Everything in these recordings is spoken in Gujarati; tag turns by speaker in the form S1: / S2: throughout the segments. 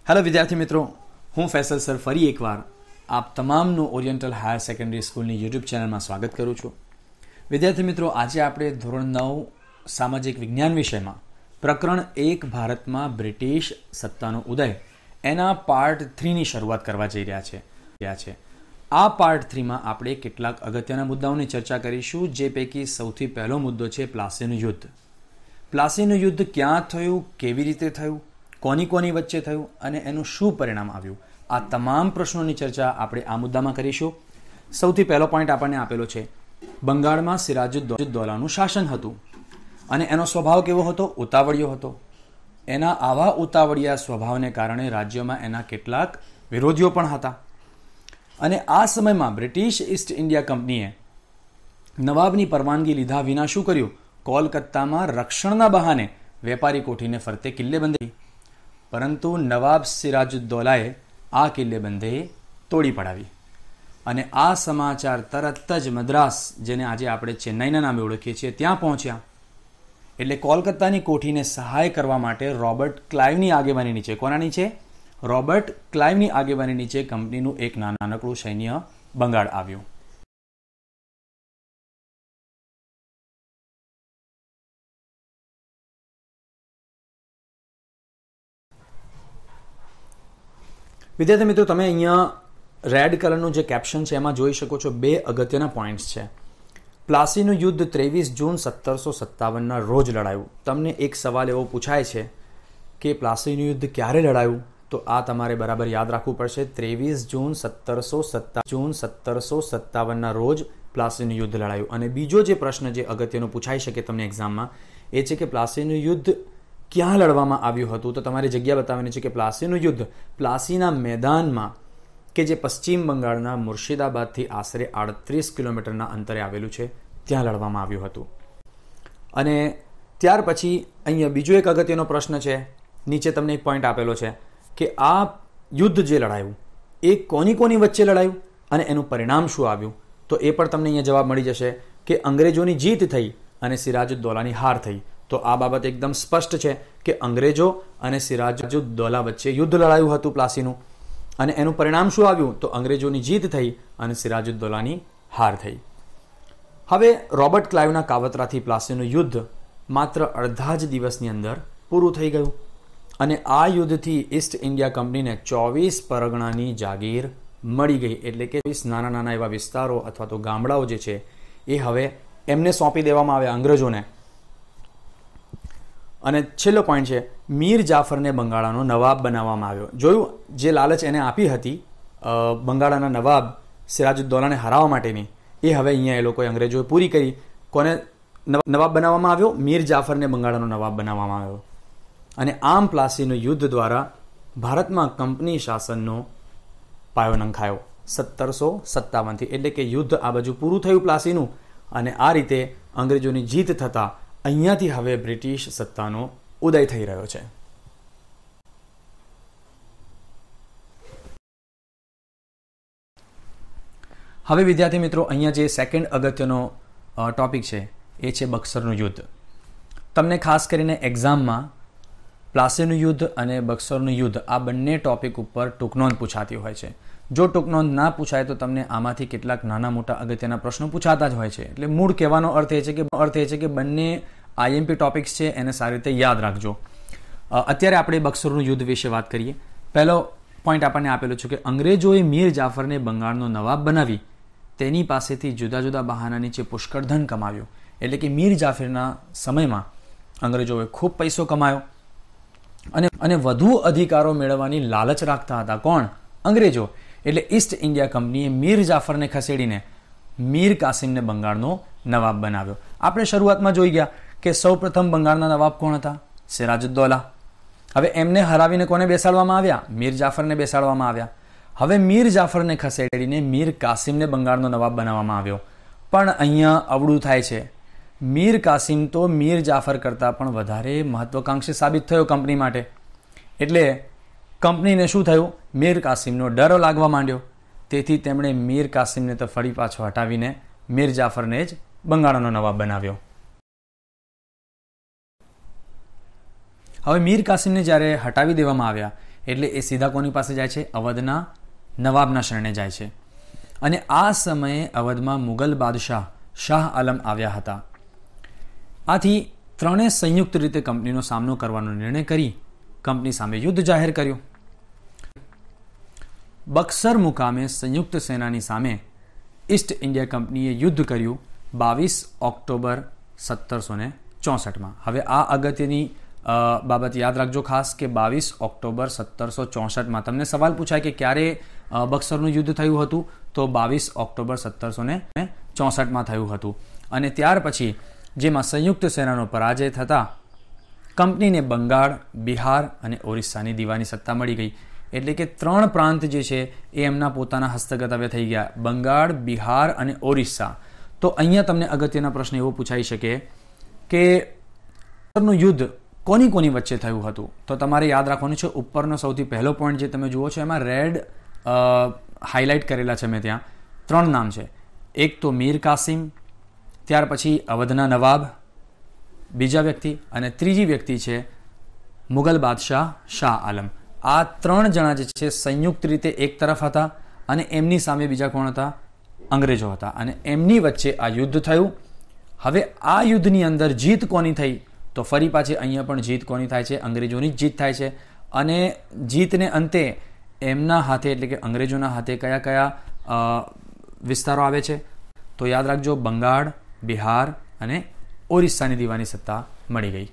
S1: હેલો વિદ્યાર્થી મિત્રો, હું ફેસલ સર ફરી એકવાર આપ તમામનું ઓરિએન્ટલ હાયર સેકન્ડરી સ્કૂલની યુટ્યુબ ચેનલમાં સ્વાગત કરું છું. વિદ્યાર્થી મિત્રો, આજે આપણે ધોરણ 9 સામાજિક વિજ્ઞાન વિષયમાં પ્રકરણ 1 ભારતમાં બ્રિટિશ સત્તાનો ઉદય એના પાર્ટ 3ની શરૂઆત કરવા જઈ રહ્યા છે. આ પાર્ટ 3માં આપણે કેટલાક અગત્યના મુદ્દાઓની ચર્ચા કરીશું, જે પૈકી સૌથી પહેલો મુદ્દો છે પ્લાસીનું યુદ્ધ. પ્લાસીનું યુદ્ધ ક્યાં થયું, કેવી રીતે થયું, કોની વચ્ચે થયું અને એનું શું પરિણામ આવ્યું, આ તમામ પ્રશ્નોની ચર્ચા આપણે આ મુદ્દામાં કરીશું. સૌથી પહેલો પોઈન્ટ આપણને આપેલો છે, બંગાળમાં સિરાજુદ્દૌલાનું શાસન હતું અને એનો સ્વભાવ કેવો હતો? ઉતાવળિયો હતો. એના આવા ઉતાવળિયા સ્વભાવને કારણે રાજ્યમાં એના કેટલાક વિરોધીઓ પણ હતા અને આ સમયમાં બ્રિટિશ ઈસ્ટ ઇન્ડિયા કંપનીએ નવાબની પરવાનગી લીધા વિના શું કર્યું? કોલકાતામાં રક્ષણના બહાને વેપારી કોઠીને ફરતે કિલ્લેબંધી. પરંતુ નવાબ સિરાજુદ્દૌલાએ આ કિલ્લેબંધી તોડી પડાવી અને આ સમાચાર તરત જ મદ્રાસ, જેને આજે આપણે ચેન્નાઈના નામે ઓળખીએ છીએ, ત્યાં પહોંચ્યા. એટલે કોલકાતાની કોઠીને સહાય કરવા માટે રોબર્ટ ક્લાઇવની આગેવાની નીચે, કોના નીચે? રોબર્ટ ક્લાઇવની આગેવાની નીચે કંપનીનું એક નાનકડું સૈન્ય બંગાળ આવ્યું. વિદ્યાર્થી મિત્રો, તમે અહીંયા રેડ કલરનું જે કેપ્શન છે એમાં જોઈ શકો છો, બે અગત્યના પોઈન્ટ્સ છે. પ્લાસીનું યુદ્ધ 23 જૂન 1757ના રોજ લડાયું. તમને એક સવાલ એવો પૂછાય છે કે પ્લાસીનું યુદ્ધ ક્યારે લડાયું? તો આ તમારે બરાબર યાદ રાખવું પડશે. 23 જૂન 1757ના રોજ પ્લાસીનું યુદ્ધ લડાયું. અને બીજો જે પ્રશ્ન જે અગત્યનો પૂછાઈ શકે તમને એક્ઝામમાં, એ છે કે પ્લાસીનું યુદ્ધ ક્યાં લડવામાં આવ્યું હતું? તો તમારી જગ્યા બતાવવાની છે કે પ્લાસીનું યુદ્ધ પ્લાસીના મેદાનમાં, કે જે પશ્ચિમ બંગાળના મુર્શિદાબાદથી આશરે 38 કિલોમીટરના અંતરે આવેલું છે, ત્યાં લડવામાં આવ્યું હતું. અને ત્યાર પછી અહીંયા બીજો એક અગત્યનો પ્રશ્ન છે, નીચે તમને એક પોઈન્ટ આપેલો છે કે આ યુદ્ધ જે લડાયું એ કોની વચ્ચે લડાયું અને એનું પરિણામ શું આવ્યું? તો એ પણ તમને અહીંયા જવાબ મળી જશે કે અંગ્રેજોની જીત થઈ અને સિરાજુદ્દૌલાની હાર થઈ. તો આ બાબત એકદમ સ્પષ્ટ છે કે અંગ્રેજો અને સિરાજુદ્દૌલા વચ્ચે યુદ્ધ લડાયું હતું પ્લાસીનું, અને એનું પરિણામ શું આવ્યું? તો અંગ્રેજોની જીત થઈ અને સિરાજુદ્દૌલાની હાર થઈ. હવે રોબર્ટ ક્લાઇવના કાવતરાથી પ્લાસીનું યુદ્ધ માત્ર અડધા જ દિવસની અંદર પૂરું થઈ ગયું અને આ યુદ્ધથી ઈસ્ટ ઇન્ડિયા કંપનીને 24 પરગણાની જાગીર મળી ગઈ. એટલે કે નાના એવા વિસ્તારો અથવા તો ગામડાઓ જે છે એ હવે એમને સોંપી દેવામાં આવ્યા, અંગ્રેજોને. અને છેલ્લો પોઈન્ટ છે, મીર જાફરને બંગાળાનો નવાબ બનાવવામાં આવ્યો. જોયું, જે લાલચ એને આપી હતી બંગાળાના નવાબ સિરાજુદ્દૌલાને હરાવવા માટેની, એ હવે અહીંયા એ લોકોએ અંગ્રેજોએ પૂરી કરી. કોને નવાબ બનાવવામાં આવ્યો? મીર જાફરને બંગાળાનો નવાબ બનાવવામાં આવ્યો. અને આમ પ્લાસીનું યુદ્ધ દ્વારા ભારતમાં કંપની શાસનનો પાયો નંખાયો 1757થી. એટલે કે યુદ્ધ આ બાજુ પૂરું થયું પ્લાસીનું, અને આ રીતે અંગ્રેજોની જીત થતાં અહીંયાથી હવે બ્રિટિશ સત્તાનો ઉદય થઈ રહ્યો છે. હવે વિદ્યાર્થી મિત્રો, અહીંયા જે સેકન્ડ અગત્યનો ટોપિક છે એ છે બક્સરનું યુદ્ધ. તમને ખાસ કરીને એક્ઝામમાં પ્લાસીનું યુદ્ધ અને બક્સરનું યુદ્ધ આ બંને ટોપિક ઉપર ટૂંકનોંધ પૂછાતી હોય છે. જો ટૂંકનોંધ ના પૂછાય તો તમને આમાંથી કેટલાક નાના મોટા અગત્યના પ્રશ્નો પૂછાતા જ હોય છે. એટલે મૂળ કહેવાનો અર્થ એ છે કે બંને આઈએમપી ટોપિક્સ છે, એને સારી રીતે યાદ રાખજો. અત્યારે આપણે બક્સરનું યુદ્ધ વિશે વાત કરીએ. પહેલો પોઈન્ટ આપણને આપેલો છે કે અંગ્રેજોએ મીર જાફરને બંગાળનો નવાબ બનાવી તેની પાસેથી જુદા જુદા બહાના નીચે પુષ્કળ ધન કમાવ્યું. એટલે કે મીર જાફરના સમયમાં અંગ્રેજોએ ખૂબ પૈસો કમાયો અને વધુ અધિકારો મેળવવાની લાલચ રાખતા હતા. કોણ? અંગ્રેજો. એટલે ઈસ્ટ ઇન્ડિયા કંપનીએ મીર જાફરને ખસેડીને મીર કાસિમને બંગાળનો નવાબ બનાવ્યો. આપણે શરૂઆતમાં જોઈ ગયા કે સૌપ્રથમ બંગાળના નવાબ કોણ હતા? સિરાજુદ્દૌલા. હવે એમને હરાવીને કોને બેસાડવામાં આવ્યા? મીર જાફરને બેસાડવામાં આવ્યા. હવે મીર જાફરને ખસેડીને મીર કાસિમને બંગાળનો નવાબ બનાવવામાં આવ્યો. પણ અહીંયા અવળું થાય છે. મીર કાસિમ તો મીર જાફર કરતાં પણ વધારે મહત્વકાંક્ષી સાબિત થયો કંપની માટે. એટલે કંપનીને શું થયું? મીર કાસિમનો ડર લાગવા માંડ્યો. તેથી તેમણે મીર કાસિમને તો ફરી પાછો હટાવીને મીર જાફરને જ બંગાળનો નવાબ બનાવ્યો. હવે મીર કાસિમને જ્યારે હટાવી દેવામાં આવ્યા એટલે એ સીધા કોની પાસે જાય છે? અવધના નવાબના શરણે જાય છે. અને આ સમયે અવધમાં મુગલ બાદશાહ શાહ આલમ આવ્યા હતા. આથી ત્રણેય સંયુક્ત રીતે કંપનીનો સામનો કરવાનો નિર્ણય કરી કંપની સામે યુદ્ધ જાહેર કર્યું. બક્સર મુકામે સંયુક્ત સેનાની સામે ઈસ્ટ ઇન્ડિયા કંપનીએ યુદ્ધ કર્યું 22 ઓક્ટોબર 1764. હવે આ અગત્યની બાબત યાદ રાખજો ખાસ કે 22 ઓક્ટોબર 1764 તમને સવાલ પૂછાય કે ક્યારે બક્સરનું યુદ્ધ થયું હતું? તો 22 ઓક્ટોબર 1764 થયું હતું. અને ત્યાર પછી જેમાં સંયુક્ત સેનાનો પરાજય થતા કંપનીને બંગાળ, બિહાર અને ઓરિસ્સાની દીવાની સત્તા મળી ગઈ. એટલે કે 3 પ્રાંત જે છે એ એમના પોતાના હસ્તગત હવે થઈ ગયા: બંગાળ, બિહાર અને ઓરિસ્સા. તો અહીંયા તમને અગત્યના પ્રશ્ન એવો પૂછાઈ શકે કે યુદ્ધ કોની કોની વચ્ચે થયું હતું? તો તમારે યાદ રાખવાનું છે, ઉપરનો સૌથી પહેલો પોઈન્ટ જે તમે જુઓ છો એમાં રેડ હાઇલાઇટ કરેલા છે મેં ત્યાં. 3 નામ છે. એક તો મીર કાસિમ, ત્યાર પછી અવધના નવાબ બીજા વ્યક્તિ, અને ત્રીજી વ્યક્તિ છે મુગલ બાદશાહ શાહ આલમ. આ 3 જણા જે છે સંયુક્ત રીતે એક તરફ હતા અને એમની સામે બીજા કોણ હતા? અંગ્રેજો હતા. અને એમની વચ્ચે આ યુદ્ધ થયું. હવે આ યુદ્ધની અંદર જીત કોની થઈ? તો ફરી પાછી અહીંયા પણ જીત કોની થાય છે? અંગ્રેજોની જ જીત થાય છે. અને જીતને અંતે એમના હાથે એટલે કે અંગ્રેજોના હાથે કયા કયા વિસ્તારો આવે છે? તો યાદ રાખજો, બંગાળ, બિહાર અને ઓરિસ્સાની દીવાની સત્તા મળી ગઈ.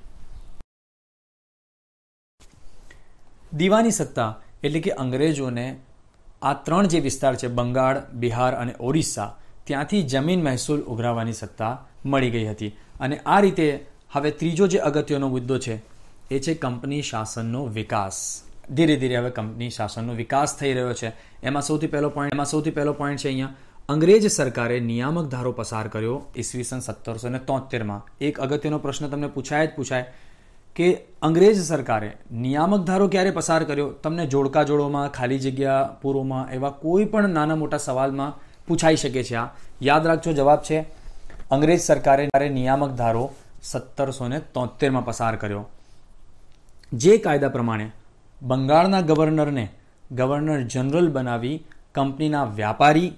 S1: દીવાની સત્તા એટલે કે અંગ્રેજોને આ 3 જે વિસ્તાર છે બંગાળ, બિહાર અને ઓરિસ્સા, ત્યાંથી જમીન મહેસૂલ ઉઘરાવવાની સત્તા મળી ગઈ હતી. અને આ રીતે હવે ત્રીજો જે અગત્યનો મુદ્દો છે એ છે કંપની શાસનનો વિકાસ. ધીરે ધીરે હવે કંપની શાસનનો વિકાસ થઈ રહ્યો છે. એમાં સૌથી પહેલો પોઈન્ટ છે અહીંયા અંગ્રેજ સરકારે નિયામક ધારો પસાર કર્યો ઈસવીસન 1773માં. એક અગત્યનો પ્રશ્ન તમને પૂછાય કે અંગ્રેજ સરકારે નિયામક ધારો ક્યારે પસાર કર્યો? તમને જોડકા જોડોમાં, ખાલી જગ્યા પૂરોમાં એવા કોઈ પણ નાના મોટા સવાલમાં પૂછાઈ શકે છે. આ યાદ રાખજો, જવાબ છે અંગ્રેજ સરકારે નિયામક ધારો 1773માં પસાર કર્યો. જે કાયદા પ્રમાણે બંગાળના ગવર્નરને ગવર્નર જનરલ બનાવી કંપનીના વ્યાપારી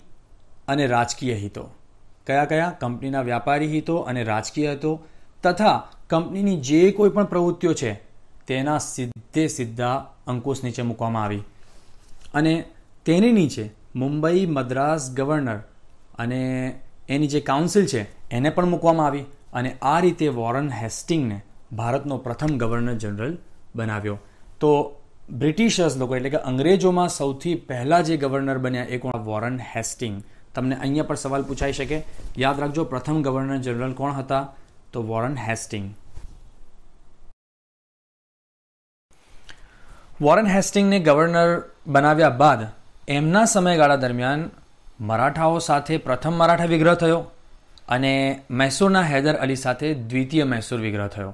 S1: અને રાજકીય હિતો, કયા કંપનીના વ્યાપારી હિતો અને રાજકીય હિતો તથા કંપનીની જે કોઈ પણ પ્રવૃત્તિઓ છે તેના સીધા અંકુશ નીચે મૂકવામાં આવી. અને તેની નીચે મુંબઈ મદ્રાસ ગવર્નર અને એની જે કાઉન્સિલ છે એને પણ મૂકવામાં આવી. અને આ રીતે વોરન હેસ્ટિંગને ભારતનો પ્રથમ ગવર્નર જનરલ બનાવ્યો. તો બ્રિટિશર્સ લોકો એટલે કે અંગ્રેજોમાં સૌથી પહેલા જે ગવર્નર બન્યા એ કોણ? Warren Hastings. તમને અહીંયા પણ સવાલ પૂછાઈ શકે. યાદ રાખજો, પ્રથમ ગવર્નર જનરલ કોણ હતા? તો વોરન હેસ્ટિંગ. વોરન હેસ્ટિંગને ગવર્નર બનાવ્યા બાદ એમના સમયગાળા દરમિયાન મરાઠાઓ સાથે પ્રથમ મરાઠા વિગ્રહ થયો અને મૈસૂરના હૈદર અલી સાથે દ્વિતીય મૈસૂર વિગ્રહ થયો.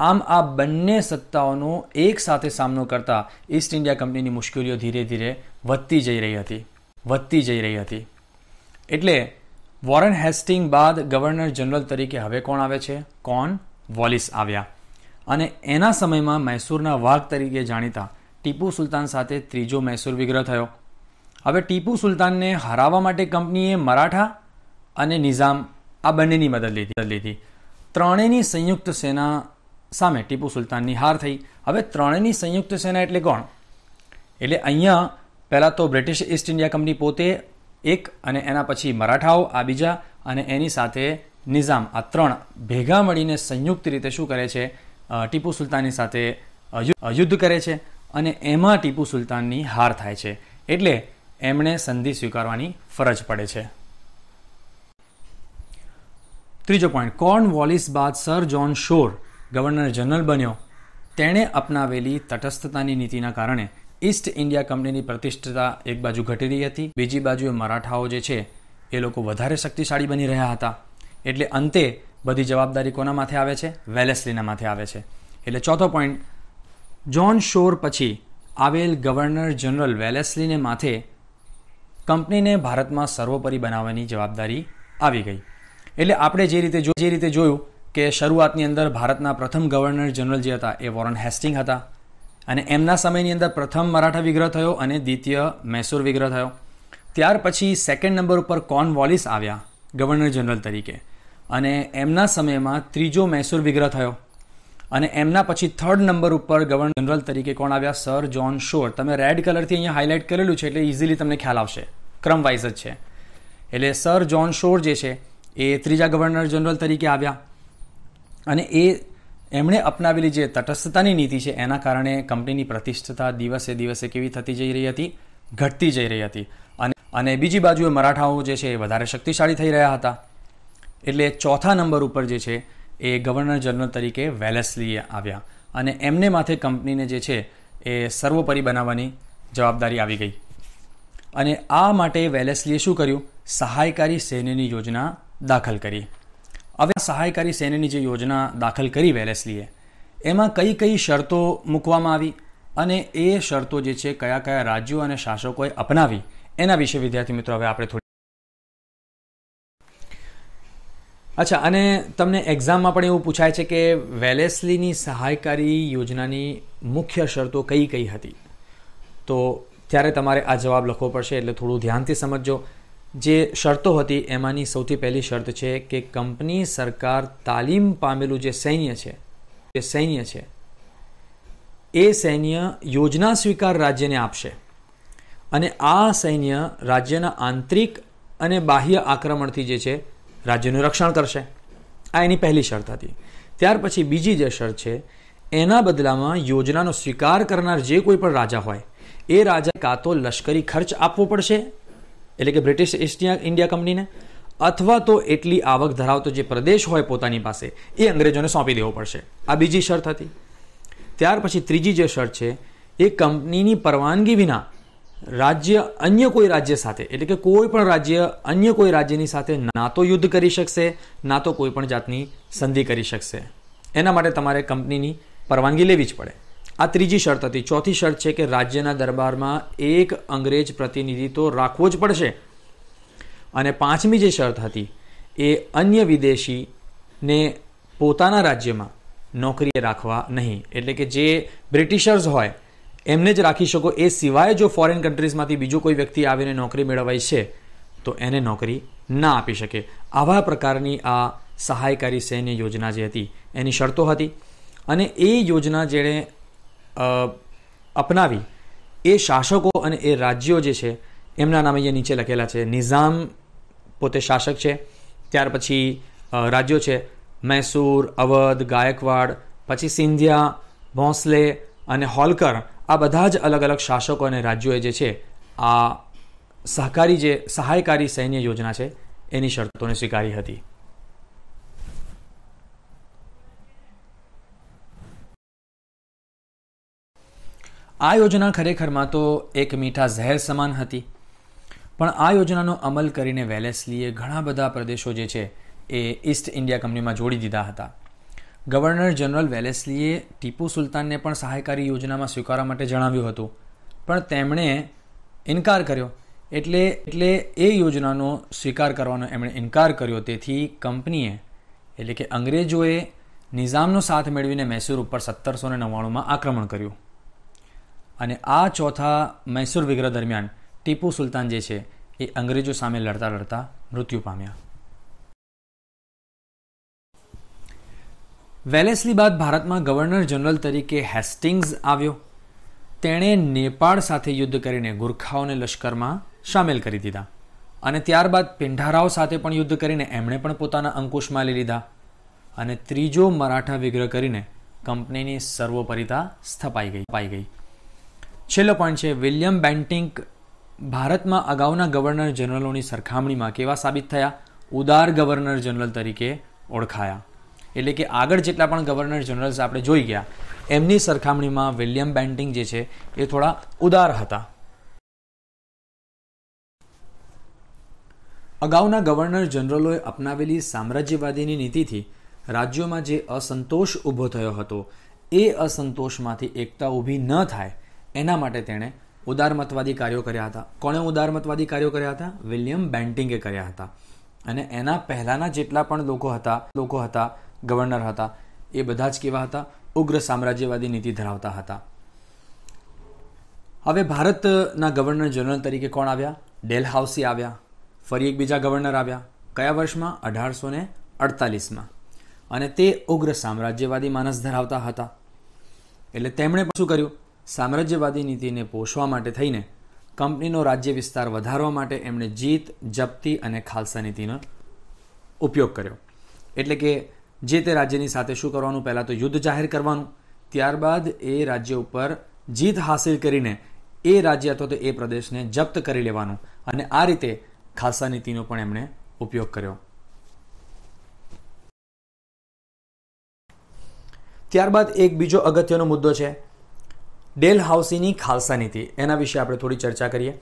S1: આમ આ બંને સત્તાઓનો એક સાથે સામનો કરતા ઈસ્ટ ઇન્ડિયા કંપનીની મુશ્કેલીઓ ધીરે ધીરે વધતી જઈ રહી હતી. એટલે વોરન હેસ્ટિંગ બાદ ગવર્નર જનરલ તરીકે હવે કોણ આવે છે? કોર્નવોલિસ આવ્યા. અને એના સમયમાં મૈસૂરના વાઘ તરીકે જાણીતા ટીપુ સુલતાન સાથે ત્રીજો મૈસૂર વિગ્રહ થયો. હવે ટીપુ સુલતાનને હરાવવા માટે કંપનીએ મરાઠા અને નિઝામ આ બંનેની મદદ લીધી. ત્રણેયની સંયુક્ત સેના સામે ટીપુ સુલતાનની હાર થઈ. હવે ત્રણેયની સંયુક્ત સેના એટલે કોણ? એટલે અહીંયા પહેલાં તો બ્રિટિશ ઈસ્ટ ઇન્ડિયા કંપની પોતે એક, અને એના પછી મરાઠાઓ આ બીજા, અને એની સાથે નિઝામ, આ 3 ભેગા મળીને સંયુક્ત રીતે શું કરે છે? ટીપુ સુલતાનની સાથે યુદ્ધ કરે છે. અને એમાં ટીપુ સુલતાનની હાર થાય છે. એટલે એમણે સંધિ સ્વીકારવાની ફરજ પડે છે. ત્રીજો પોઈન્ટ, કોર્નવોલિસ બાદ સર જ્હોન શોર ગવર્નર જનરલ બન્યો. તેણે અપનાવેલી તટસ્થતાની નીતિના કારણે ઈસ્ટ ઇન્ડિયા કંપનીની પ્રતિષ્ઠા એક બાજુ ઘટી રહી હતી, બીજી બાજુએ મરાઠાઓ જે છે એ લોકો વધારે શક્તિશાળી બની રહ્યા હતા. એટલે અંતે બધી જવાબદારી કોના માથે આવે છે? વેલેસ્લીના માથે આવે છે. એટલે ચોથો પોઈન્ટ, જ્હોન શોર પછી આવેલ ગવર્નર જનરલ વેલેસ્લીને માથે કંપનીને ભારતમાં સર્વોપરી બનાવવાની જવાબદારી આવી ગઈ. એટલે આપણે જે રીતે જોયું કે શરૂઆતની અંદર ભારતના પ્રથમ ગવર્નર જનરલ જે હતા એ વોરન હેસ્ટિંગ હતા, અને એમના સમયની અંદર પ્રથમ મરાઠા વિગ્રહ થયો અને દ્વિતીય મૈસૂર વિગ્રહ થયો. ત્યાર પછી સેકન્ડ નંબર ઉપર કોર્નવોલિસ આવ્યા ગવર્નર જનરલ તરીકે, અને એમના સમયમાં ત્રીજો મૈસૂર વિગ્રહ થયો. અને એમના પછી થર્ડ નંબર ઉપર ગવર્નર જનરલ તરીકે કોણ આવ્યા? સર જ્હોન શોર. તમે રેડ કલરથી અહીંયા હાઇલાઇટ કરેલું છે એટલે ઇઝીલી તમને ખ્યાલ આવશે, ક્રમ વાઇઝ જ છે. એટલે સર જ્હોન શોર જે છે એ ત્રીજા ગવર્નર જનરલ તરીકે આવ્યા, અને એમણે અપનાવેલી જે તટસ્થતાની નીતિ છે એના કારણે કંપનીની પ્રતિષ્ઠતા દિવસે દિવસે કેવી થતી જઈ રહી હતી? ઘટતી જઈ રહી હતી. અને બીજી બાજુએ મરાઠાઓ જે છે એ વધારે શક્તિશાળી થઈ રહ્યા હતા. એટલે ચોથા નંબર ઉપર જે છે એ ગવર્નર જનરલ તરીકે વેલેસ્લી આવ્યા, અને એમને માથે કંપનીને જે છે એ સર્વોપરી બનાવવાની જવાબદારી આવી ગઈ. અને આ માટે વેલેસ્લીએ શું કર્યું? સહાયકારી સૈન્યની યોજના દાખલ કરી. હવે સહાયકારી સૈન્યની જે યોજના દાખલ કરી વેલેસ્લીએ, એમાં કઈ કઈ શરતો મૂકવામાં આવી અને એ શરતો જે છે કયા કયા રાજ્યો અને શાસકોએ અપનાવી, એના વિશે વિદ્યાર્થી મિત્રો હવે આપણે થોડી. અચ્છા, અને તમને એક્ઝામમાં પણ એવું પૂછાય છે કે વેલેસ્લીની સહાયકારી યોજનાની મુખ્ય શરતો કઈ કઈ હતી? તો ત્યારે તમારે આ જવાબ લખવો પડશે, એટલે થોડું ધ્યાનથી સમજજો. જે શરતો હતી એમાંની સૌથી પહેલી શરત છે કે કંપની સરકાર તાલીમ પામેલું જે સૈન્ય છે એ સૈન્ય યોજના સ્વીકાર રાજ્યને આપશે, અને આ સૈન્ય રાજ્યના આંતરિક અને બાહ્ય આક્રમણથી જે છે રાજ્યનું રક્ષણ કરશે. આ એની પહેલી શરત હતી. ત્યાર પછી બીજી જે શરત છે, એના બદલામાં યોજનાનો સ્વીકાર કરનાર જે કોઈ પણ રાજા હોય એ રાજા કાં તો લશ્કરી ખર્ચ આપવો પડશે, એટલે કે બ્રિટિશ ઈસ્ટ ઇન્ડિયા કંપનીને, અથવા તો એટલી આવક ધરાવતો જે પ્રદેશ હોય પોતાની પાસે એ અંગ્રેજોને સોંપી દેવો પડશે. આ બીજી શરત હતી. ત્યાર પછી ત્રીજી જે શરત છે એ કંપનીની પરવાનગી વિના રાજ્ય અન્ય કોઈ રાજ્ય સાથે, એટલે કે કોઈ પણ રાજ્ય અન્ય કોઈ રાજ્યની સાથે ના તો યુદ્ધ કરી શકશે, ના તો કોઈ પણ જાતની સંધિ કરી શકશે. એના માટે તમારે કંપનીની પરવાનગી લેવી જ પડે. આ ત્રીજી શરત હતી. ચોથી શરત છે કે રાજ્યના દરબારમાં એક અંગ્રેજ પ્રતિનિધિ તો રાખવો જ પડશે. અને પાંચમી જે શરત હતી એ અન્ય વિદેશીને પોતાના રાજ્યમાં નોકરીએ રાખવા નહીં, એટલે કે જે બ્રિટિશર્સ હોય એમને જ રાખી શકો, એ સિવાય જો ફોરેન કન્ટ્રીઝમાંથી બીજો કોઈ વ્યક્તિ આવીને નોકરી મેળવાય છે તો એને નોકરી ના આપી શકે. આવા પ્રકારની આ સહાયકારી સૈન્ય યોજના જે હતી એની શરતો હતી. અને એ યોજના જેણે અપનાવી એ શાસકો અને એ રાજ્યો જે છે એમના નામ અહીંયા નીચે લખેલા છે. નિઝામ પોતે શાસક છે, ત્યાર પછી રાજ્યો છે મૈસૂર, અવધ, ગાયકવાડ, પછી સિંધિયા, ભોંસલે અને હોલકર. આ બધા જ અલગ અલગ શાસકો અને રાજ્યોએ જે છે આ સહાયકારી સૈન્ય યોજના છે એની શરતોને સ્વીકારી હતી. આ યોજના ખરેખરમાં તો એક મીઠા ઝેર સમાન હતી, પણ આ યોજનાનો અમલ કરીને વેલેસ્લીએ ઘણા બધા પ્રદેશો જે છે એ ઈસ્ટ ઇન્ડિયા કંપનીમાં જોડી દીધા હતા. ગવર્નર જનરલ વેલેસ્લીએ ટીપુ સુલતાનને પણ સહાયકારી યોજનામાં સ્વીકારવા માટે જણાવ્યું હતું, પણ તેમણે ઇનકાર કર્યો. એટલે એ યોજનાનો સ્વીકાર કરવાનો એમણે ઇનકાર કર્યો. તેથી કંપનીએ, એટલે કે અંગ્રેજોએ નિઝામનો સાથ મેળવીને મૈસૂર ઉપર 1799માં આક્રમણ કર્યું. અને આ ચોથા મૈસૂર વિગ્રહ દરમિયાન ટીપુ સુલતાન જે છે એ અંગ્રેજો સામે લડતા લડતા મૃત્યુ પામ્યા. વેલેસ્લી બાદ ભારતમાં ગવર્નર જનરલ તરીકે હેસ્ટિંગ્સ આવ્યો. તેણે નેપાળ સાથે યુદ્ધ કરીને ગુરખાઓને લશ્કરમાં સામેલ કરી દીધા, અને ત્યારબાદ પિંઢારાઓ સાથે પણ યુદ્ધ કરીને એમણે પણ પોતાના અંકુશમાં લઈ લીધા. અને ત્રીજો મરાઠા વિગ્રહ કરીને કંપનીની સર્વોપરિતા સ્થપાઈ ગઈ. છેલ્લો પોઈન્ટ છે, વિલિયમ બેન્ટિંક ભારતમાં અગાઉના ગવર્નર જનરલોની સરખામણીમાં કેવા સાબિત થયા? ઉદાર ગવર્નર જનરલ તરીકે ઓળખાયા. એટલે કે આગળ જેટલા પણ ગવર્નર જનરલ્સ આપણે જોઈ ગયા એમની સરખામણીમાં વિલિયમ બેન્ટિંક જે છે એ થોડા ઉદાર હતા. અગાઉના ગવર્નર જનરલોએ અપનાવેલી સામ્રાજ્યવાદીની નીતિથી રાજ્યોમાં જે અસંતોષ ઊભો થયો હતો એ અસંતોષમાંથી એકતા ઊભી ન થાય એના માટે તેણે ઉદારમતવાદી કાર્યો કર્યા હતા. કોણે ઉદારમતવાદી કાર્યો કર્યા હતા? વિલિયમ બેન્ટિંકે કર્યા હતા. અને એના પહેલાના જેટલા પણ લોકો હતા ગવર્નર હતા એ બધા જ કેવા હતા? ઉગ્ર સામ્રાજ્યવાદી નીતિ ધરાવતા હતા. હવે ભારતના ગવર્નર જનરલ તરીકે કોણ આવ્યા? ડેલહાઉસી આવ્યા. ફરી એક બીજા ગવર્નર આવ્યા. કયા વર્ષમાં? 1848માં. અને તે ઉગ્ર સામ્રાજ્યવાદી માનસ ધરાવતા હતા. એટલે તેમણે શું કર્યું? સામ્રાજ્યવાદી નીતિને પોષવા માટે થઈને કંપનીનો રાજ્ય વિસ્તાર વધારવા માટે એમણે જીત, જપ્તી અને ખાલસા નીતિનો ઉપયોગ કર્યો. એટલે કે જે તે રાજ્યની સાથે શું કરવાનું? પહેલાં તો યુદ્ધ જાહેર કરવાનું, ત્યારબાદ એ રાજ્ય ઉપર જીત હાસિલ કરીને એ રાજ્ય અથવા તો એ પ્રદેશને જપ્ત કરી લેવાનું, અને આ રીતે ખાલસા નીતિનો પણ એમણે ઉપયોગ કર્યો. ત્યારબાદ એક બીજો અગત્યનો મુદ્દો છે ડેલહાઉસીની ખાલસા નીતિ. એના વિશે આપણે થોડી ચર્ચા કરીએ.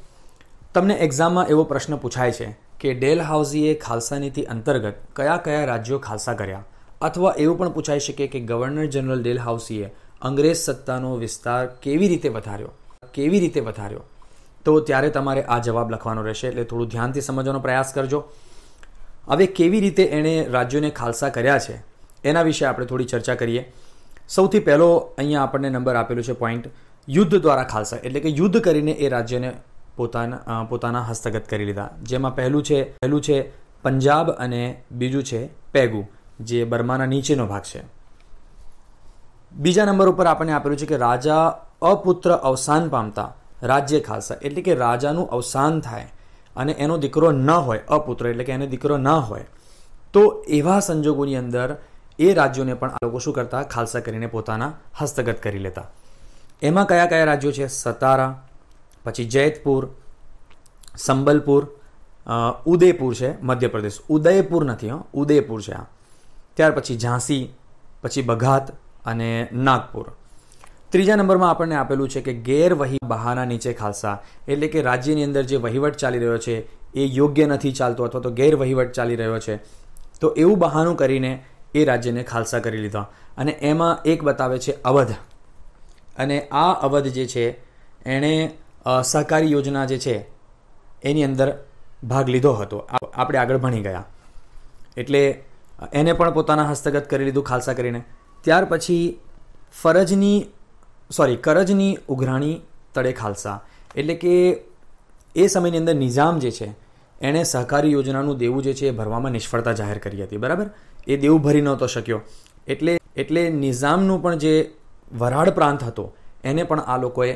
S1: તમને એક્ઝામમાં એવો પ્રશ્ન પૂછાય છે કે ડેલહાઉસીએ ખાલસા નીતિ અંતર્ગત કયા કયા રાજ્યો ખાલસા કર્યા, અથવા એવું પણ પૂછાઈ શકે કે ગવર્નર જનરલ ડેલહાઉસીએ અંગ્રેજ સત્તાનો વિસ્તાર કેવી રીતે વધાર્યો. તો ત્યારે તમારે આ જવાબ લખવાનો રહેશે, એટલે થોડું ધ્યાનથી સમજવાનો પ્રયાસ કરજો. હવે કેવી રીતે એણે રાજ્યોને ખાલસા કર્યા છે એના વિશે આપણે થોડી ચર્ચા કરીએ. સૌથી પહેલો અહીંયા આપણને નંબર આપેલો છે પોઈન્ટ, યુદ્ધ દ્વારા ખાલસા. એટલે કે યુદ્ધ કરીને એ રાજ્યને પોતાના હસ્તગત કરી લીધા. જેમાં પહેલું છે પંજાબ અને બીજું છે પેગુ, જે બર્માના નીચેનો ભાગ છે. બીજા નંબર ઉપર આપણને આપેલું છે કે રાજા અપુત્ર અવસાન પામતા રાજ્ય ખાલસા. એટલે કે રાજાનું અવસાન થાય અને એનો દીકરો ન હોય, અપુત્ર એટલે કે એને દીકરો ન હોય, તો એવા સંજોગોની અંદર એ રાજ્યોને પણ આ લોકો શું કરતા? ખાલસા કરીને પોતાના હસ્તગત કરી લેતા. એમાં કયા કયા રાજ્યો છે? સતારા, પછી જૈતપુર, સંબલપુર, ઉદયપુર છે મધ્યપ્રદેશ, ઉદયપુર નથી, ઉદયપુર છે આ. ત્યાર પછી ઝાંસી, પછી બઘાત અને નાગપુર. ત્રીજા નંબરમાં આપણને આપેલું છે કે ગેરવહી બહાના નીચે ખાલસા. એટલે કે રાજ્યની અંદર જે વહીવટ ચાલી રહ્યો છે એ યોગ્ય નથી ચાલતો, અથવા તો ગેરવહીવટ ચાલી રહ્યો છે, તો એવું બહાનું કરીને એ રાજ્યને ખાલસા કરી લીધા. અને એમાં એક બતાવે છે અવધ. અને આ અવધ જે છે એણે સહકારી યોજના જે છે એની અંદર ભાગ લીધો હતો. આપણે આગળ ભણી ગયા, એટલે એને પણ પોતાના હસ્તગત કરી લીધું ખાલસા કરીને. ત્યાર પછી કરજની ઉઘરાણી તળે ખાલસા. એટલે કે એ સમયની અંદર નિઝામ જે છે એણે સહકારી યોજનાનું દેવું જે છે એ ભરવામાં નિષ્ફળતા જાહેર કરી હતી. બરાબર, એ દેવું ભરી નહોતો શક્યો. એટલે નિઝામનું પણ જે વરાળ પ્રાંત હતો એને પણ આ લોકોએ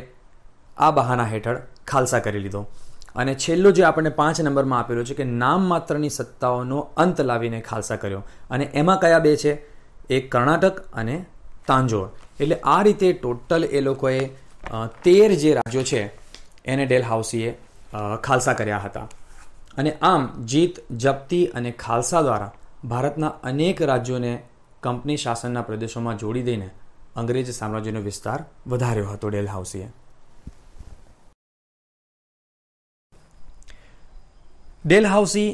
S1: આ બહાના હેઠળ ખાલસા કરી લીધો. અને છેલ્લો જે આપણને 5 નંબરમાં આપેલો છે કે નામ માત્રની સત્તાઓનો અંત લાવીને ખાલસા કર્યો. અને એમાં કયા બે છે? એક કર્ણાટક અને તાંજોર. એટલે આ રીતે ટોટલ એ લોકોએ 13 જે રાજ્યો છે એને ડેલહાઉસીએ ખાલસા કર્યા હતા. અને આમ જીત, જપ્તી અને ખાલસા દ્વારા ભારતના અનેક રાજ્યોને કંપની શાસનના પ્રદેશોમાં જોડી દઈને અંગ્રેજ સામ્રાજ્યનો વિસ્તાર વધાર્યો હતો ડેલહાઉસીએ. ડેલહાઉસી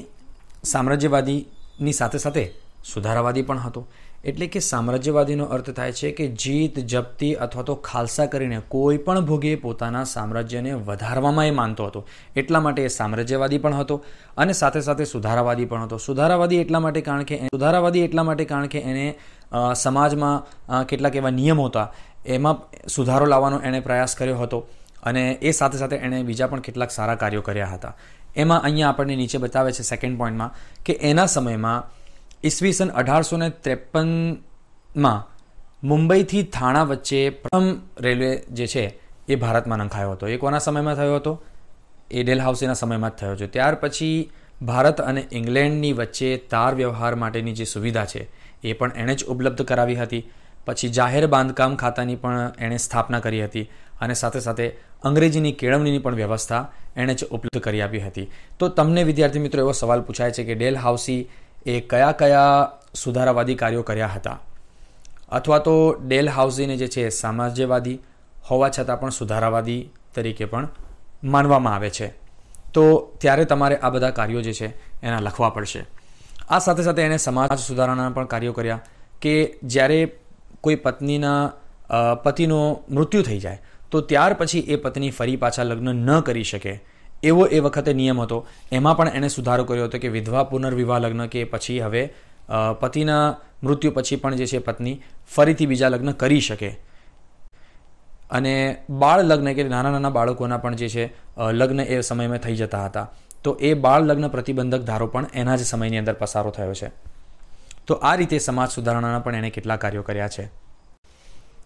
S1: સામ્રાજ્યવાદીની સાથે સાથે સુધારાવાદી પણ હતો. એટલે કે સામ્રાજ્યવાદીનો અર્થ થાય છે કે જીત, જપ્તી અથવા તો ખાલસા કરીને કોઈ પણ ભોગે પોતાના સામ્રાજ્યને વધારવામાં એ માનતો હતો. એટલા માટે એ સામ્રાજ્યવાદી પણ હતો અને સાથે સાથે સુધારાવાદી પણ હતો. સુધારાવાદી એટલા માટે કારણ કે એને સમાજમાં કેટલાક એવા નિયમો હતા એમાં સુધારો લાવવાનો એણે પ્રયાસ કર્યો હતો. અને એ સાથે સાથે એણે બીજા પણ કેટલાક સારા કાર્યો કર્યા હતા. એમાં અહીંયા આપણને નીચે બતાવે છે સેકન્ડ પોઈન્ટમાં કે એના સમયમાં ઈસવીસન 1853માં મુંબઈથી થાણા વચ્ચે પ્રથમ રેલવે જે છે એ ભારતમાં નંખાયો હતો. એ કોના સમયમાં થયો હતો? એ ડેલહાઉસીના સમયમાં જ થયો છે. ત્યાર પછી ભારત અને ઇંગ્લેન્ડની વચ્ચે તાર વ્યવહાર માટેની જે સુવિધા છે એ પણ એણે જ ઉપલબ્ધ કરાવી હતી. પછી જાહેર બાંધકામ ખાતાની પણ એણે સ્થાપના કરી હતી. અને સાથે સાથે અંગ્રેજીની કેળવણીની પણ વ્યવસ્થા એણે જ ઉપલબ્ધ કરી આપી હતી. તો તમને વિદ્યાર્થી મિત્રો એવો સવાલ પૂછાય છે કે ડેલહાઉસી એ કયા કયા સુધારાવાદી કાર્યો કર્યા હતા, અથવા તો ડેલહાઉસીને જે છે સામ્રાજ્યવાદી હોવા છતાં પણ સુધારાવાદી તરીકે પણ માનવામાં આવે છે. તો ત્યારે તમારે આ બધા કાર્યો જે છે એના લખવા પડશે. આ સાથે સાથે એણે સમાજ સુધારણાના પણ કાર્યો કર્યા કે જ્યારે કોઈ પતિનો મૃત્યુ થઈ જાય તો ત્યાર પછી એ પત્ની ફરી પાછા લગ્ન ન કરી શકે એવો એ વખતે નિયમ હતો. એમાં પણ એણે સુધારો કર્યો હતો કે વિધવા પુનર્વિવાહ લગ્ન, કે પછી હવે પતિના મૃત્યુ પછી પણ જે છે પત્ની ફરીથી બીજા લગ્ન કરી શકે. અને બાળ લગ્ન કે નાના નાના બાળકોના પણ જે છે લગ્ન એ સમયમાં થઈ જતા હતા. તો એ બાળ લગ્ન પ્રતિબંધક ધારો પણ એના જ સમયની અંદર પસારો થયો છે. તો આ રીતે સમાજ સુધારણાના પણ એણે કેટલા કાર્યો કર્યા છે.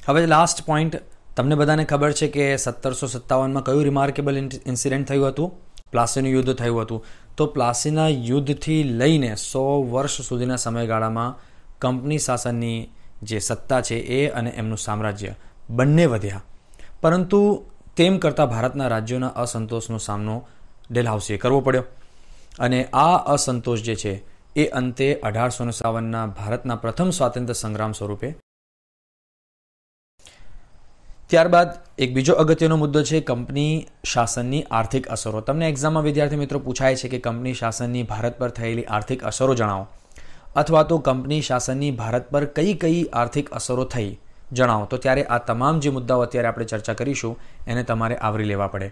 S1: હવે લાસ્ટ પોઈન્ટ, તમને બધાને ખબર છે કે 1757માં કયું રિમાર્કેબલ ઇન્સિડન્ટ થયું હતું? પ્લાસીનું યુદ્ધ થયું હતું. તો પ્લાસીના યુદ્ધથી લઈને 100 વર્ષ સુધીના સમયગાળામાં કંપની શાસનની જે સત્તા છે એ અને એમનું સામ્રાજ્ય બંને વધ્યા. પરંતુ તેમ કરતાં ભારતના રાજ્યોના અસંતોષનો સામનો ડેલહાઉસીએ કરવો પડ્યો. અને આ અસંતોષ જે છે એ અંતે 1857ના ભારતના પ્રથમ સ્વાતંત્ર્ય સંગ્રામ સ્વરૂપે. ત્યારબાદ એક બીજો અગત્યનો મુદ્દો છે કંપની શાસનની આર્થિક અસરો. તમને એક્ઝામમાં વિદ્યાર્થી મિત્રો પૂછાય છે કે કંપની શાસનની ભારત પર થયેલી આર્થિક અસરો જણાવો, અથવા તો કંપની શાસનની ભારત પર કઈ કઈ આર્થિક અસરો થઈ જણાવો. તો ત્યારે આ તમામ જે મુદ્દાઓ અત્યારે આપણે ચર્ચા કરીશું એને તમારે આવરી લેવા પડે.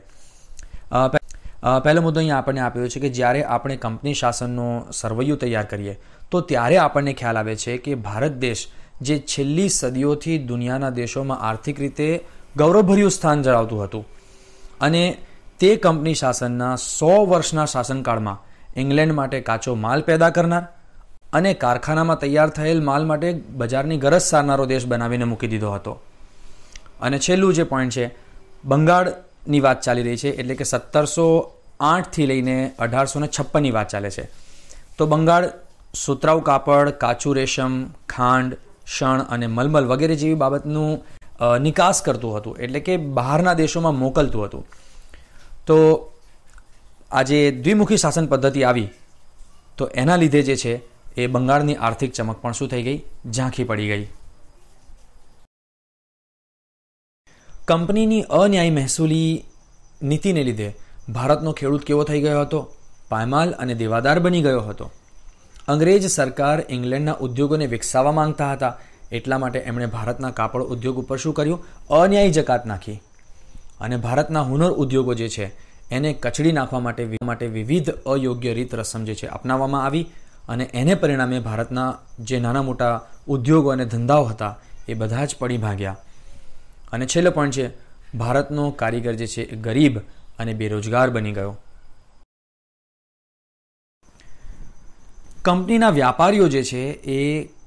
S1: પહેલો મુદ્દો અહીંયા આપણને આપ્યો છે કે જ્યારે આપણે કંપની શાસનનો સરવૈયું તૈયાર કરીએ તો ત્યારે આપણને ખ્યાલ આવે છે કે ભારત દેશ જે છેલ્લી સદીઓથી દુનિયાના દેશોમાં આર્થિક રીતે ગૌરવભર્યું સ્થાન ધરાવતું હતું, અને તે કંપની શાસનના 100 વર્ષના શાસનકાળમાં ઇંગ્લેન્ડ માટે કાચો માલ પેદા કરનાર અને કારખાનામાં તૈયાર થયેલ માલ માટે બજારની ગરજ સારનારો દેશ બનાવીને મૂકી દીધો હતો. અને છેલ્લું જે પોઈન્ટ છે, બંગાળની વાત ચાલી રહી છે, એટલે કે 1708થી લઈને 1856ની વાત ચાલે છે. તો બંગાળ સુતરાઉ કાપડ, કાચું રેશમ, ખાંડ, શણ અને મલમલ વગેરે જેવી બાબતનું નિકાસ કરતું હતું, એટલે કે બહારના દેશોમાં મોકલતું હતું. તો આ જે દ્વિમુખી શાસન પદ્ધતિ આવી તો એના લીધે જે છે એ બંગાળની આર્થિક ચમક પણ શું થઈ ગઈ? ઝાંખી પડી ગઈ. કંપનીની અન્યાયી મહેસૂલી નીતિને લીધે ભારતનો ખેડૂત કેવો થઈ ગયો હતો? પાયમાલ અને દેવાદાર બની ગયો હતો. અંગ્રેજ સરકાર ઇંગ્લેન્ડના ઉદ્યોગોને વિકસાવવા માંગતા હતા, એટલા માટે એમણે ભારતના કાપડ ઉદ્યોગ ઉપર શું કર્યું? અન્યાયી જકાત નાખી. અને ભારતના હુનર ઉદ્યોગો જે છે એને કચડી નાખવા માટે વિવિધ અયોગ્ય રીત રસમ જે છે અપનાવવામાં આવી, અને એને પરિણામે ભારતના જે નાના મોટા ઉદ્યોગો અને ધંધાઓ હતા એ બધા જ પડી ભાગ્યા. અને છેલ્લો પોઈન્ટ છે, ભારતનો કારીગર જે છે એ ગરીબ અને બેરોજગાર બની ગયો. કંપનીના વ્યાપારીઓ જે છે એ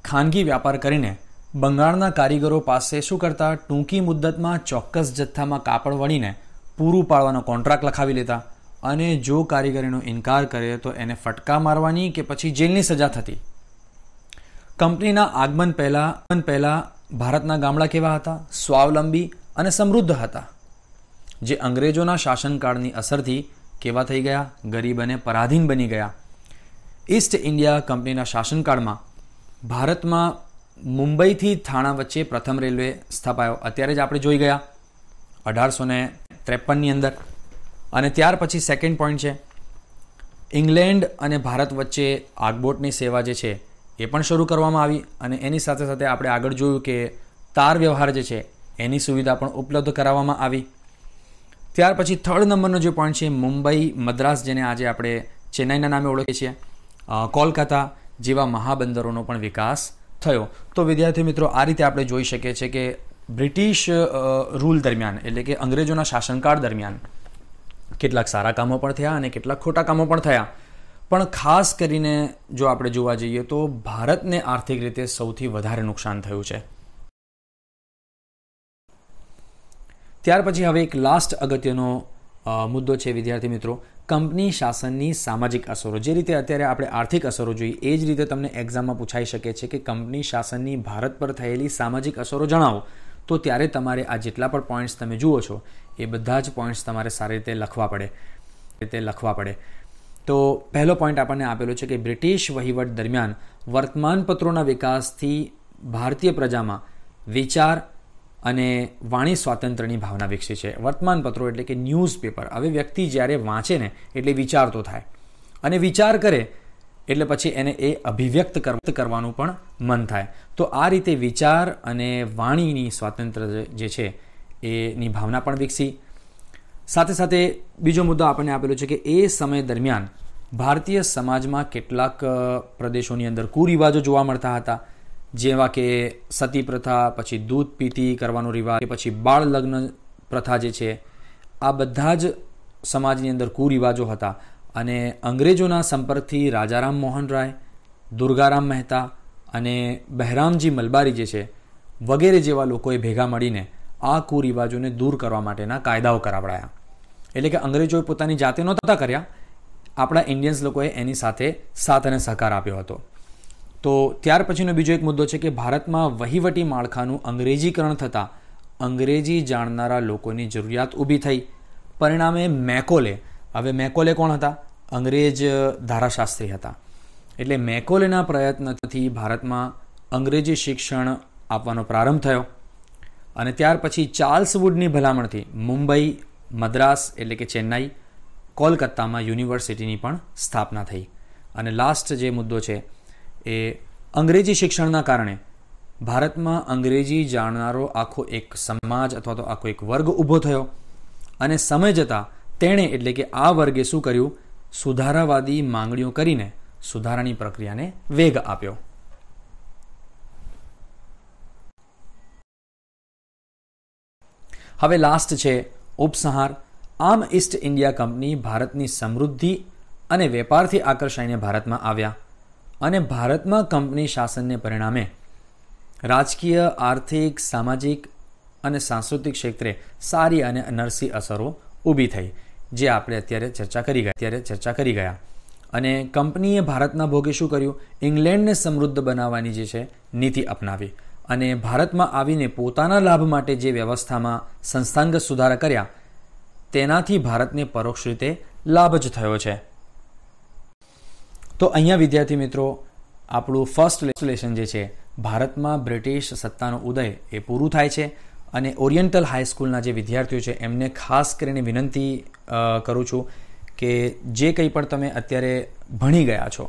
S1: ખાનગી વ્યાપાર કરીને બંગાળના કારીગરો પાસે શું કરતા? ટૂંકી મુદ્દતમાં ચોક્કસ જથ્થામાં કાપડ વણીને પૂરું પાડવાનો કોન્ટ્રાક્ટ લખાવી લેતા, અને જો કારીગરીનો ઇનકાર કરે તો એને ફટકા મારવાની કે પછી જેલની સજા થતી. કંપનીના આગમન પહેલા ભારતના ગામડા કેવા હતા? સ્વાવલંબી અને સમૃદ્ધ હતા, જે અંગ્રેજોના શાસનકાળની અસરથી કેવા થઈ ગયા? ગરીબ અને પરાધીન બની ગયા. ઈસ્ટ ઇન્ડિયા કંપનીના શાસનકાળમાં ભારતમાં મુંબઈથી થાણા વચ્ચે પ્રથમ રેલવે સ્થાપાયો. અત્યારે જ આપણે જોઈ ગયા 1853ની અંદર. અને ત્યાર પછી સેકન્ડ પોઈન્ટ છે, ઇંગ્લેન્ડ અને ભારત વચ્ચે આગબોટની સેવા જે છે એ પણ શરૂ કરવામાં આવી, અને એની સાથે સાથે આપણે આગળ જોયું કે તાર વ્યવહાર જે છે એની સુવિધા પણ ઉપલબ્ધ કરાવવામાં આવી. ત્યાર પછી થર્ડ નંબરનો જે પોઈન્ટ છે, મુંબઈ, મદ્રાસ, જેને આજે આપણે ચેન્નાઈના નામે ઓળખીએ છીએ, કોલકાતા જેવા મહાબંદરોનો પણ વિકાસ થયો. તો વિદ્યાર્થી મિત્રો, આ રીતે આપણે જોઈ શકીએ છીએ કે બ્રિટિશ રૂલ દરમિયાન, એટલે કે અંગ્રેજોના શાસનકાળ દરમિયાન કેટલાક સારા કામો પણ થયા અને કેટલાક ખોટા કામો પણ થયા. પણ ખાસ કરીને જો આપણે જોવા જઈએ તો ભારતને આર્થિક રીતે સૌથી વધારે નુકસાન થયું છે. ત્યાર પછી હવે એક લાસ્ટ અગત્યનો મુદ્દો છે વિદ્યાર્થી મિત્રો, કંપની શાસનની સામાજિક અસરો. જે રીતે અત્યારે આપણે આર્થિક અસરો જોઈએ એ જ રીતે તમને એક્ઝામમાં પૂછાઈ શકે છે કે કંપની શાસનની ભારત પર થયેલી સામાજિક અસરો જણાવો. તો ત્યારે તમારે આ જેટલા પણ પોઈન્ટ્સ તમે જુઓ છો એ બધા જ પોઈન્ટ્સ તમારે સારી રીતે લખવા પડે. તો પહેલો પોઈન્ટ આપણને આપેલો છે કે બ્રિટિશ વહીવટ દરમિયાન વર્તમાનપત્રોના વિકાસથી ભારતીય પ્રજામાં વિચાર અને વાણી સ્વાતંત્ર્યની ભાવના વિકસી છે. વર્તમાનપત્રો એટલે કે ન્યૂઝપેપર. હવે વ્યક્તિ જ્યારે વાંચે ને એટલે વિચારતો થાય, અને વિચાર કરે એટલે પછી એને એ અભિવ્યક્ત કરવાનું પણ મન થાય. તો આ રીતે વિચાર અને વાણીની સ્વાતંત્ર્ય જે છે એની ભાવના પણ વિકસી. સાથે સાથે બીજો મુદ્દો આપણને આપેલો છે કે એ સમય દરમિયાન ભારતીય સમાજમાં કેટલાક પ્રદેશોની અંદર કુરિવાજો જોવા મળતા હતા, જેવા કે સતી પ્રથા, પછી દૂધ પીતી કરવાનો રિવાજ, પછી બાળ લગ્ન પ્રથા જે છે, આ બધા જ સમાજની અંદર કુરિવાજો હતા. અને અંગ્રેજોના સંપર્કથી રાજારામ મોહન રાય, દુર્ગારામ મહેતા અને બહેરામજી મલબારી જે છે વગેરે જેવા લોકોએ ભેગા મળીને આ કુરિવાજોને દૂર કરવા માટેના કાયદાઓ કરાવડાયા. એટલે કે અંગ્રેજોએ પોતાની જાતે નહોતા કર્યા, આપણા ઇન્ડિયન્સ લોકોએ એની સાથે સાથ અને સહકાર આપ્યો હતો. તો ત્યાર પછીનો બીજો એક મુદ્દો છે કે ભારતમાં વહીવટી માળખાનું અંગ્રેજીકરણ થતાં અંગ્રેજી જાણનારા લોકોની જરૂરિયાત ઊભી થઈ. પરિણામે મેકોલે, હવે મેકોલે કોણ હતા? અંગ્રેજ ધારાશાસ્ત્રી હતા. એટલે મેકોલેના પ્રયત્નથી ભારતમાં અંગ્રેજી શિક્ષણ આપવાનો પ્રારંભ થયો. અને ત્યાર પછી ચાર્લ્સ વુડની ભલામણથી મુંબઈ, મદ્રાસ એટલે કે ચેન્નાઈ, કોલકાતામાં યુનિવર્સિટીની પણ સ્થાપના થઈ. અને લાસ્ટ જે મુદ્દો છે એ અંગ્રેજી શિક્ષણના કારણે ભારતમાં અંગ્રેજી જાણનારો આખો એક સમાજ અથવા તો આખો એક વર્ગ ઊભો થયો. અને સમય જતાં તેણે એટલે કે આ વર્ગે શું કર્યું? સુધારાવાદી માંગણીઓ કરીને સુધારાની પ્રક્રિયાને વેગ આપ્યો. હવે લાસ્ટ છે ઉપસંહાર. આમ ઈસ્ટ ઇન્ડિયા કંપની ભારતની સમૃદ્ધિ અને વેપારથી આકર્ષાઈને ભારતમાં આવ્યા અને ભારતમાં કંપની શાસનને પરિણામે રાજકીય, આર્થિક, સામાજિક અને સાંસ્કૃતિક ક્ષેત્રે સારી અને નરસી અસરો ઊભી થઈ, જે આપણે અત્યારે ચર્ચા કરી ગયા. અને કંપનીએ ભારતના ભોગે શું કર્યું? ઇંગ્લેન્ડને સમૃદ્ધ બનાવવાની જે છે નીતિ અપનાવી. અને ભારતમાં આવીને પોતાના લાભ માટે જે વ્યવસ્થામાં સંસ્થાગત સુધારા કર્યા તેનાથી ભારતને પરોક્ષ રીતે લાભ જ થયો છે. તો અહીંયા વિદ્યાર્થી મિત્રો આપણું ફર્સ્ટ લેસન જે છે ભારતમાં બ્રિટિશ સત્તાનો ઉદય એ પૂરું થાય છે. અને ઓરિએન્ટલ હાઈસ્કૂલના જે વિદ્યાર્થીઓ છે એમને ખાસ કરીને વિનંતી કરું છું કે જે કંઈ પણ તમે અત્યારે ભણી ગયા છો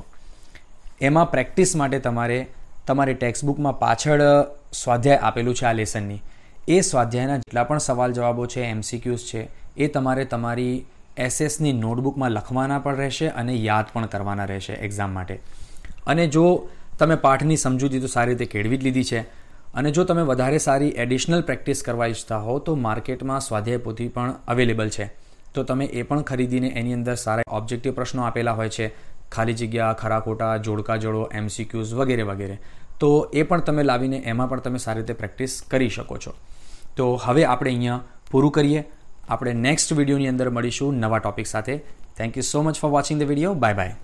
S1: એમાં પ્રેક્ટિસ માટે તમારી ટેક્સ્ટબુકમાં પાછળ સ્વાધ્યાય આપેલું છે આ લેસનની. એ સ્વાધ્યાયના જેટલા પણ સવાલ જવાબો છે, MCQs છે, એ તમારે તમારી એસએસની નોટબુકમાં લખવાના પણ રહેશે અને યાદ પણ કરવાના રહેશે એક્ઝામ માટે. અને જો તમે પાઠની સમજૂતી તો સારી રીતે કેળવી જ લીધી છે અને જો તમે વધારે સારી એડિશનલ પ્રેક્ટિસ કરવા ઈચ્છતા હો તો માર્કેટમાં સ્વાધ્યાય પોથી પણ અવેલેબલ છે. તો તમે એ પણ ખરીદીને એની અંદર સારા ઓબ્જેક્ટિવ પ્રશ્નો આપેલા હોય છે, ખાલી જગ્યા, ખરા ખોટા, જોડકા જોડો, MCQs વગેરે વગેરે. તો એ પણ તમે લાવીને એમાં પણ તમે સારી રીતે પ્રેક્ટિસ કરી શકો છો. તો હવે આપણે અહીંયા પૂરું કરીએ. આપણે નેક્સ્ટ વિડીયોની અંદર મળીશું નવા ટોપિક સાથે. Thank you so much for watching the video. Bye bye.